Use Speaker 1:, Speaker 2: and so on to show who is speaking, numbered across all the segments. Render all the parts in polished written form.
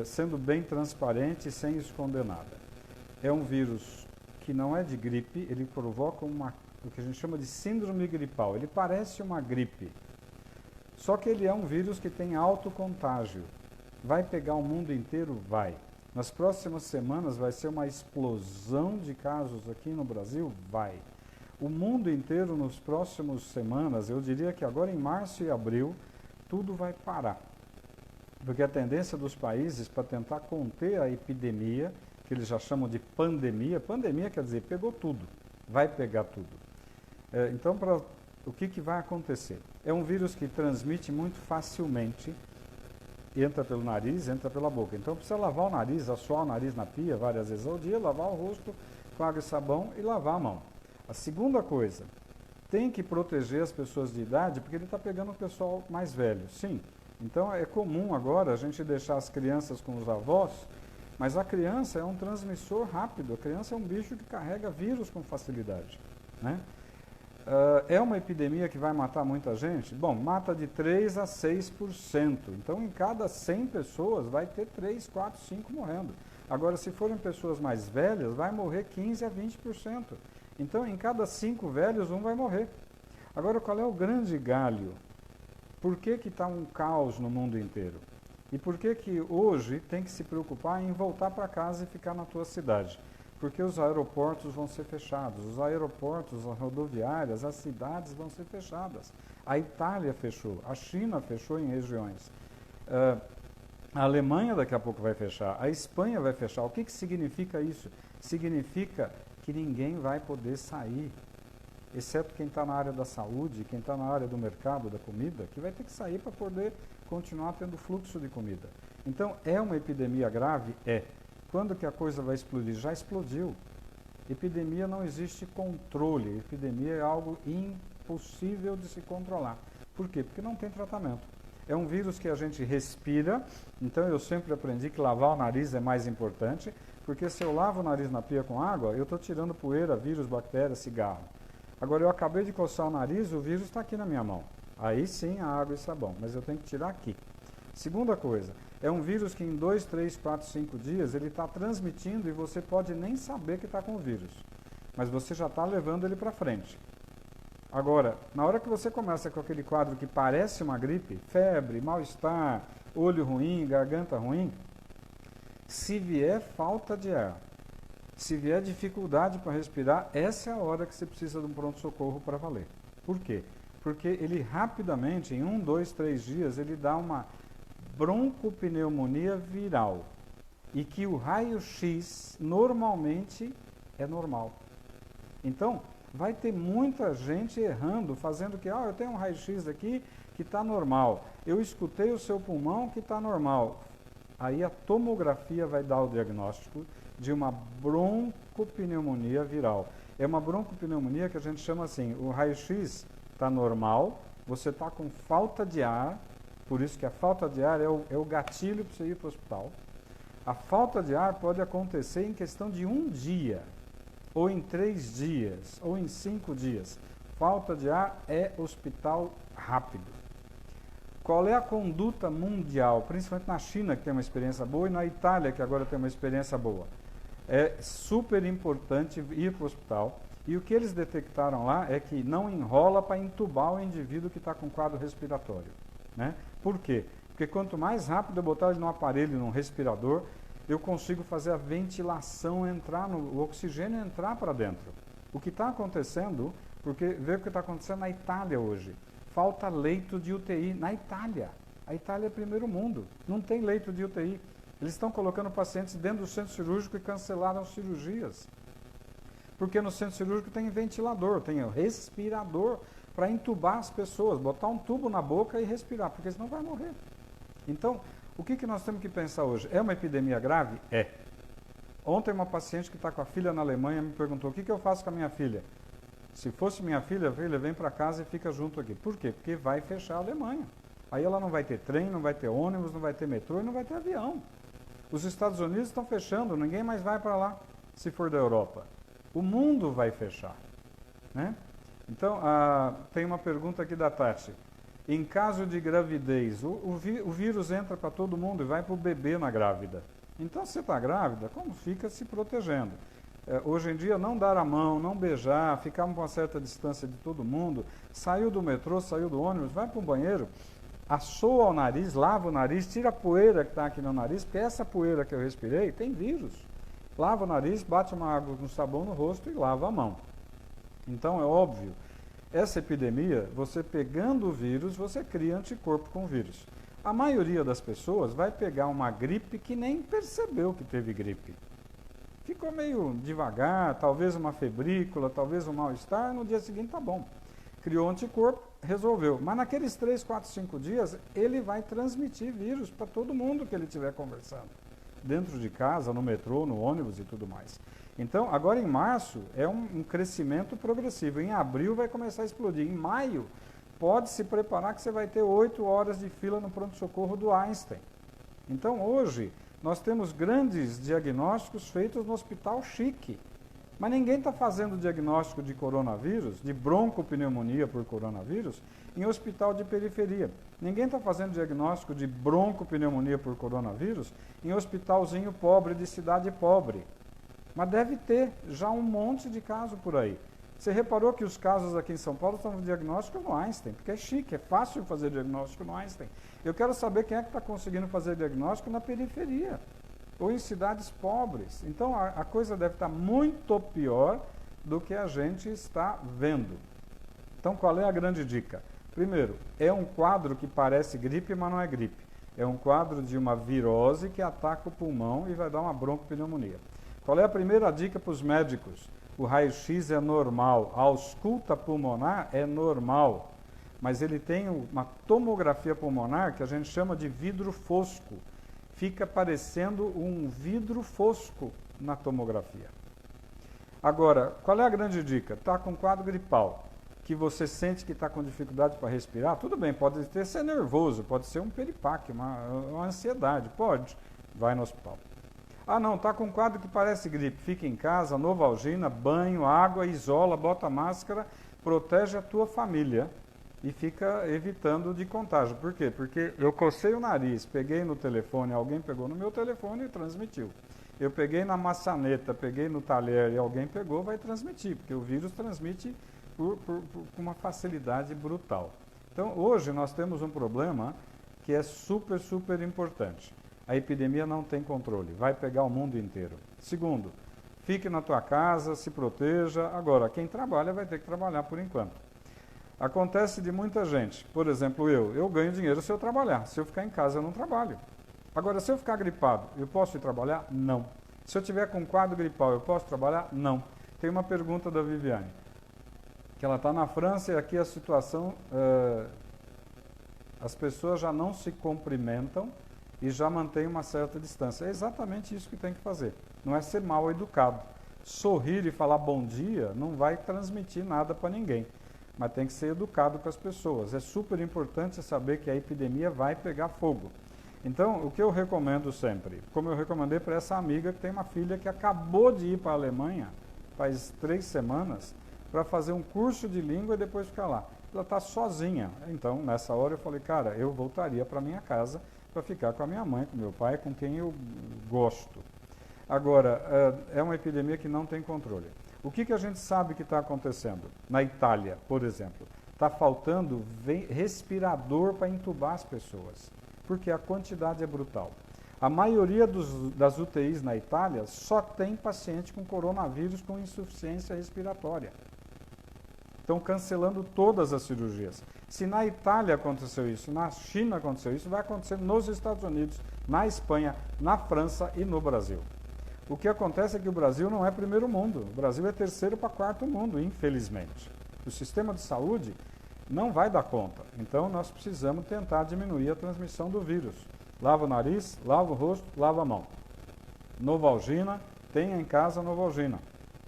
Speaker 1: sendo bem transparente e sem esconder nada. É um vírus que não é de gripe, ele provoca o que a gente chama de síndrome gripal. Ele parece uma gripe, só que ele é um vírus que tem alto contágio. Vai pegar o mundo inteiro? Vai. Nas próximas semanas vai ser uma explosão de casos aqui no Brasil? Vai. O mundo inteiro nas próximas semanas, eu diria que agora em março e abril, tudo vai parar. Porque a tendência dos países para tentar conter a epidemia, que eles já chamam de pandemia quer dizer, pegou tudo, vai pegar tudo. Então, o que vai acontecer? É um vírus que transmite muito facilmente, entra pelo nariz, entra pela boca. Então, precisa lavar o nariz, assoar o nariz na pia várias vezes ao dia, lavar o rosto com água e sabão e lavar a mão. A segunda coisa, tem que proteger as pessoas de idade, porque ele está pegando o pessoal mais velho, sim. Então, é comum agora a gente deixar as crianças com os avós, mas a criança é um transmissor rápido, a criança é um bicho que carrega vírus com facilidade, né? É uma epidemia que vai matar muita gente? Bom, mata de 3 a 6%. Então, em cada 100 pessoas, vai ter 3, 4, 5 morrendo. Agora, se forem pessoas mais velhas, vai morrer 15 a 20%. Então, em cada 5 velhos, um vai morrer. Agora, qual é o grande galho? Por que está um caos no mundo inteiro? E por que hoje tem que se preocupar em voltar para casa e ficar na tua cidade? Porque os aeroportos vão ser fechados, os aeroportos, as rodoviárias, as cidades vão ser fechadas. A Itália fechou, a China fechou em regiões. A Alemanha daqui a pouco vai fechar, a Espanha vai fechar. O que significa isso? Significa que ninguém vai poder sair, exceto quem está na área da saúde, quem está na área do mercado da comida, que vai ter que sair para poder continuar tendo fluxo de comida. Então, é uma epidemia grave? É. Quando que a coisa vai explodir? Já explodiu. Epidemia não existe controle. Epidemia é algo impossível de se controlar. Por quê? Porque não tem tratamento. É um vírus que a gente respira, então eu sempre aprendi que lavar o nariz é mais importante, porque se eu lavo o nariz na pia com água, eu estou tirando poeira, vírus, bactéria, cigarro. Agora, eu acabei de coçar o nariz, o vírus está aqui na minha mão. Aí sim, a água e sabão, mas eu tenho que tirar aqui. Segunda coisa, é um vírus que em 2, 3, 4, 5 dias ele está transmitindo e você pode nem saber que está com o vírus, mas você já está levando ele para frente. Agora, na hora que você começa com aquele quadro que parece uma gripe, febre, mal-estar, olho ruim, garganta ruim, se vier falta de ar, se vier dificuldade para respirar, essa é a hora que você precisa de um pronto-socorro para valer. Por quê? Porque ele rapidamente, em 1, 2, 3 dias, ele dá uma broncopneumonia viral. E que o raio-x normalmente é normal. Então, vai ter muita gente errando, fazendo que, eu tenho um raio-x aqui que está normal. Eu escutei o seu pulmão que está normal. Aí a tomografia vai dar o diagnóstico de uma broncopneumonia viral. É uma broncopneumonia que a gente chama assim, o raio-x está normal, você está com falta de ar, por isso que a falta de ar é o gatilho para você ir para o hospital. A falta de ar pode acontecer em questão de 1 dia, ou em 3 dias, ou em 5 dias. Falta de ar é hospital rápido. Qual é a conduta mundial, principalmente na China, que tem uma experiência boa, e na Itália, que agora tem uma experiência boa? É super importante ir para o hospital. E o que eles detectaram lá é que não enrola para entubar o indivíduo que está com quadro respiratório, né? Por quê? Porque quanto mais rápido eu botar ele num aparelho, num respirador, eu consigo fazer a ventilação entrar, o oxigênio entrar para dentro. O que está acontecendo, porque vê o que está acontecendo na Itália hoje. Falta leito de UTI na Itália. A Itália é primeiro mundo, não tem leito de UTI. Eles estão colocando pacientes dentro do centro cirúrgico e cancelaram cirurgias. Porque no centro cirúrgico tem ventilador, tem respirador para entubar as pessoas, botar um tubo na boca e respirar, porque senão vai morrer. Então, o que nós temos que pensar hoje? É uma epidemia grave? É. Ontem uma paciente que está com a filha na Alemanha me perguntou, o que eu faço com a minha filha? Se fosse minha filha, vem para casa e fica junto aqui. Por quê? Porque vai fechar a Alemanha. Aí ela não vai ter trem, não vai ter ônibus, não vai ter metrô e não vai ter avião. Os Estados Unidos estão fechando, ninguém mais vai para lá, se for da Europa. O mundo vai fechar, né? Então, tem uma pergunta aqui da Tati. Em caso de gravidez, o vírus entra para todo mundo e vai para o bebê na grávida. Então, se você está grávida, como fica se protegendo? Hoje em dia, não dar a mão, não beijar, ficar com uma certa distância de todo mundo, saiu do metrô, saiu do ônibus, vai para o banheiro, assoa o nariz, lava o nariz, tira a poeira que está aqui no nariz, porque essa poeira que eu respirei tem vírus. Lava o nariz, bate uma água com sabão no rosto e lava a mão. Então, é óbvio, essa epidemia, você pegando o vírus, você cria anticorpo com o vírus. A maioria das pessoas vai pegar uma gripe que nem percebeu que teve gripe. Ficou meio devagar, talvez uma febrícula, talvez um mal-estar, no dia seguinte tá bom. Criou anticorpo, resolveu. Mas naqueles 3, 4, 5 dias, ele vai transmitir vírus para todo mundo que ele estiver conversando. Dentro de casa, no metrô, no ônibus e tudo mais. Então, agora em março, é um crescimento progressivo. Em abril vai começar a explodir. Em maio, pode se preparar que você vai ter 8 horas de fila no pronto-socorro do Einstein. Então, hoje, nós temos grandes diagnósticos feitos no hospital chique. Mas ninguém está fazendo diagnóstico de coronavírus, de broncopneumonia por coronavírus, em hospital de periferia. Ninguém está fazendo diagnóstico de broncopneumonia por coronavírus em hospitalzinho pobre, de cidade pobre. Mas deve ter já um monte de casos por aí. Você reparou que os casos aqui em São Paulo estão no diagnóstico no Einstein, porque é chique, é fácil fazer diagnóstico no Einstein. Eu quero saber quem é que está conseguindo fazer diagnóstico na periferia, ou em cidades pobres. Então, a coisa deve estar muito pior do que a gente está vendo. Então, qual é a grande dica? Primeiro, é um quadro que parece gripe, mas não é gripe. É um quadro de uma virose que ataca o pulmão e vai dar uma broncopneumonia. Qual é a primeira dica para os médicos? O raio-x é normal, a ausculta pulmonar é normal, mas ele tem uma tomografia pulmonar que a gente chama de vidro fosco. Fica parecendo um vidro fosco na tomografia. Agora, qual é a grande dica? Está com quadro gripal, que você sente que está com dificuldade para respirar, tudo bem, pode ser nervoso, pode ser um piripaque, uma ansiedade, pode, vai no hospital. Ah não, está com um quadro que parece gripe, fica em casa, Novalgina, banho, água, isola, bota máscara, protege a tua família e fica evitando de contágio. Por quê? Porque eu cocei o nariz, peguei no telefone, alguém pegou no meu telefone e transmitiu. Eu peguei na maçaneta, peguei no talher e alguém pegou, vai transmitir, porque o vírus transmite com uma facilidade brutal. Então, hoje nós temos um problema que é super, super importante. A epidemia não tem controle, vai pegar o mundo inteiro. Segundo, fique na tua casa, se proteja. Agora, quem trabalha vai ter que trabalhar por enquanto. Acontece de muita gente, por exemplo, eu ganho dinheiro se eu trabalhar. Se eu ficar em casa, eu não trabalho. Agora, se eu ficar gripado, eu posso ir trabalhar? Não. Se eu tiver com quadro gripal, eu posso trabalhar? Não. Tem uma pergunta da Viviane, que ela está na França e aqui a situação, as pessoas já não se cumprimentam e já mantém uma certa distância. É exatamente isso que tem que fazer. Não é ser mal educado. Sorrir e falar bom dia não vai transmitir nada para ninguém. Mas tem que ser educado com as pessoas. É super importante saber que a epidemia vai pegar fogo. Então, o que eu recomendo sempre, como eu recomendei para essa amiga que tem uma filha que acabou de ir para a Alemanha, faz 3 semanas, para fazer um curso de língua e depois ficar lá. Ela está sozinha. Então, nessa hora eu falei, cara, eu voltaria para minha casa para ficar com a minha mãe, com meu pai, com quem eu gosto. Agora, é uma epidemia que não tem controle. O que a gente sabe que está acontecendo? Na Itália, por exemplo, está faltando respirador para entubar as pessoas, porque a quantidade é brutal. A maioria das UTIs na Itália só tem paciente com coronavírus com insuficiência respiratória. Estão cancelando todas as cirurgias. Se na Itália aconteceu isso, na China aconteceu isso, vai acontecer nos Estados Unidos, na Espanha, na França e no Brasil. O que acontece é que o Brasil não é primeiro mundo, o Brasil é terceiro para quarto mundo, infelizmente. O sistema de saúde não vai dar conta, então nós precisamos tentar diminuir a transmissão do vírus. Lava o nariz, lava o rosto, lava a mão. Novalgina, tenha em casa Novalgina.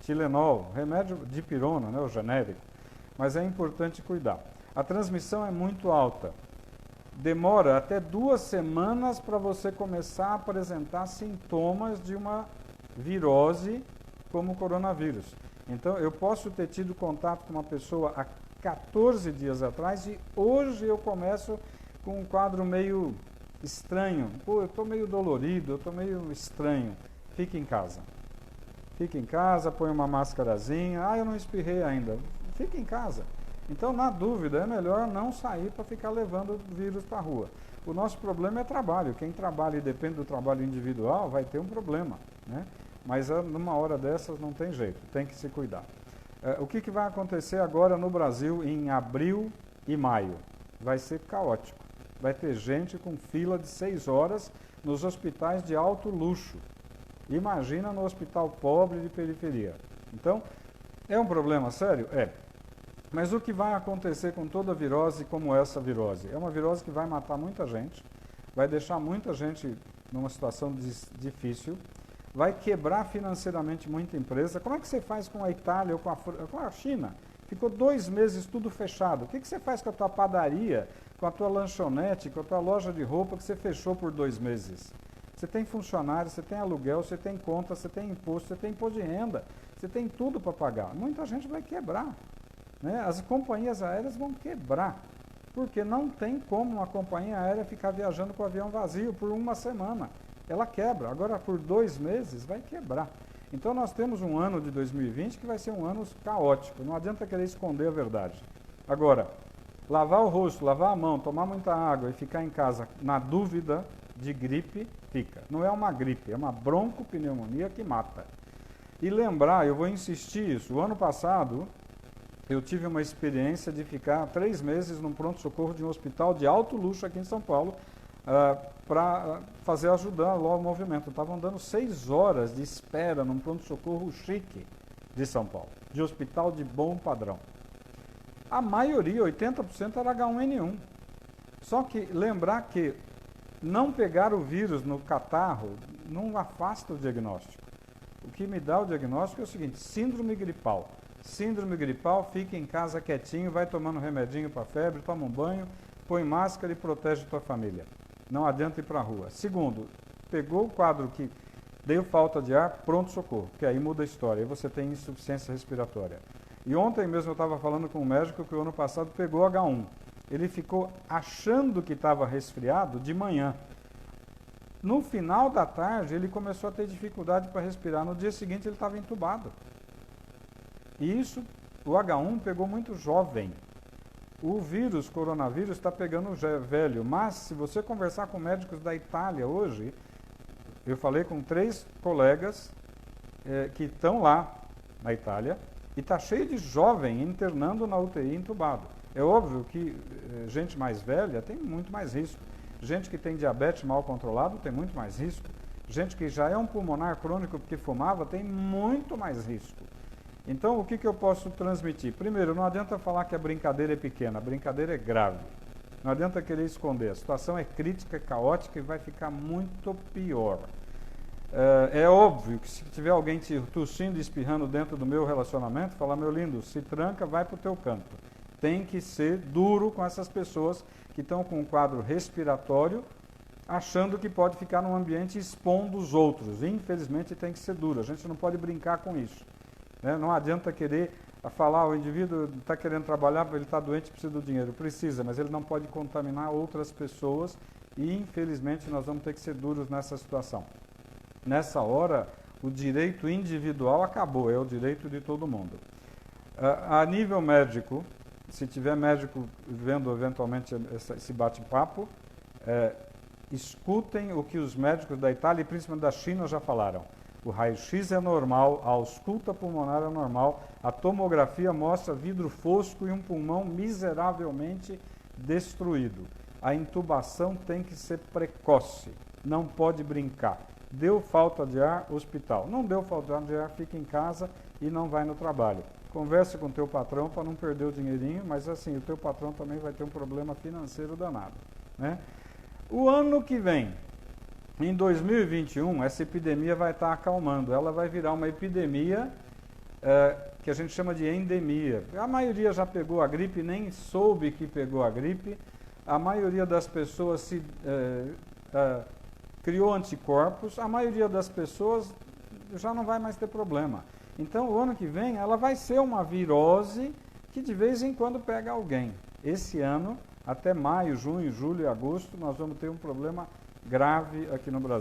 Speaker 1: Tilenol, remédio de pirona, né, o genérico. Mas é importante cuidar. A transmissão é muito alta. Demora até 2 semanas para você começar a apresentar sintomas de uma virose como o coronavírus. Então, eu posso ter tido contato com uma pessoa há 14 dias atrás e hoje eu começo com um quadro meio estranho. Pô, eu estou meio dolorido, eu estou meio estranho. Fique em casa. Fique em casa, põe uma máscarazinha. Ah, eu não espirrei ainda. Fique em casa. Então, na dúvida, é melhor não sair para ficar levando o vírus para a rua. O nosso problema é trabalho. Quem trabalha e depende do trabalho individual vai ter um problema, né? Mas numa hora dessas não tem jeito, tem que se cuidar. O que vai acontecer agora no Brasil em abril e maio? Vai ser caótico. Vai ter gente com fila de 6 horas nos hospitais de alto luxo. Imagina no hospital pobre de periferia. Então, é um problema sério? É. Mas o que vai acontecer com toda virose como essa virose? É uma virose que vai matar muita gente, vai deixar muita gente numa situação difícil, vai quebrar financeiramente muita empresa. Como é que você faz com a Itália ou com a China? Ficou 2 meses tudo fechado. O que você faz com a tua padaria, com a tua lanchonete, com a tua loja de roupa que você fechou por 2 meses? Você tem funcionário, você tem aluguel, você tem conta, você tem imposto, você tem imposto de renda, você tem tudo para pagar. Muita gente vai quebrar, né? As companhias aéreas vão quebrar, porque não tem como uma companhia aérea ficar viajando com o avião vazio por 1 semana. Ela quebra. Agora, por 2 meses, vai quebrar. Então, nós temos um ano de 2020 que vai ser um ano caótico. Não adianta querer esconder a verdade. Agora, lavar o rosto, lavar a mão, tomar muita água e ficar em casa na dúvida de gripe, fica. Não é uma gripe, é uma broncopneumonia que mata. E lembrar, eu vou insistir isso, o ano passado eu tive uma experiência de ficar 3 meses num pronto-socorro de um hospital de alto luxo aqui em São Paulo, para ajudar lá o movimento. Estavam dando 6 horas de espera num pronto-socorro chique de São Paulo, de hospital de bom padrão. A maioria, 80%, era H1N1. Só que lembrar que não pegar o vírus no catarro não afasta o diagnóstico. O que me dá o diagnóstico é o seguinte: síndrome gripal. Síndrome gripal, fica em casa quietinho, vai tomando remedinho para febre, toma um banho, põe máscara e protege tua família. Não adianta ir para a rua. Segundo, pegou o quadro que deu falta de ar, pronto-socorro, que aí muda a história, aí você tem insuficiência respiratória. E ontem mesmo eu estava falando com um médico que o ano passado pegou H1. Ele ficou achando que estava resfriado de manhã. No final da tarde, ele começou a ter dificuldade para respirar. No dia seguinte, ele estava entubado. E isso, o H1 pegou muito jovem. O vírus, coronavírus, está pegando velho. Mas, se você conversar com médicos da Itália hoje, eu falei com 3 colegas que estão lá na Itália, e está cheio de jovem internando na UTI entubado. É óbvio que gente mais velha tem muito mais risco. Gente que tem diabetes mal controlado tem muito mais risco. Gente que já é um pulmonar crônico porque fumava tem muito mais risco. Então, o que eu posso transmitir? Primeiro, não adianta falar que a brincadeira é pequena, a brincadeira é grave. Não adianta querer esconder. A situação é crítica, é caótica e vai ficar muito pior. É óbvio que se tiver alguém te tossindo e espirrando dentro do meu relacionamento, falar: meu lindo, se tranca, vai para o teu canto. Tem que ser duro com essas pessoas que estão com um quadro respiratório, achando que pode ficar num ambiente expondo os outros. Infelizmente tem que ser duro, a gente não pode brincar com isso, né? Não adianta querer falar: o indivíduo está querendo trabalhar, ele está doente, precisa do dinheiro. Precisa, mas ele não pode contaminar outras pessoas e infelizmente nós vamos ter que ser duros nessa situação. Nessa hora, o direito individual acabou, é o direito de todo mundo. A nível médico, se tiver médico vendo eventualmente esse bate-papo, escutem o que os médicos da Itália e principalmente da China já falaram. O raio-x é normal, a ausculta pulmonar é normal, a tomografia mostra vidro fosco e um pulmão miseravelmente destruído. A intubação tem que ser precoce, não pode brincar. Deu falta de ar, hospital. Não deu falta de ar, fica em casa e não vai no trabalho. Converse com o teu patrão para não perder o dinheirinho, mas assim, o teu patrão também vai ter um problema financeiro danado, né? O ano que vem, em 2021, essa epidemia vai estar acalmando. Ela vai virar uma epidemia que a gente chama de endemia. A maioria já pegou a gripe, nem soube que pegou a gripe. A maioria das pessoas criou anticorpos, a maioria das pessoas já não vai mais ter problema. Então, o ano que vem, ela vai ser uma virose que de vez em quando pega alguém. Esse ano, até maio, junho, julho e agosto, nós vamos ter um problema grave aqui no Brasil.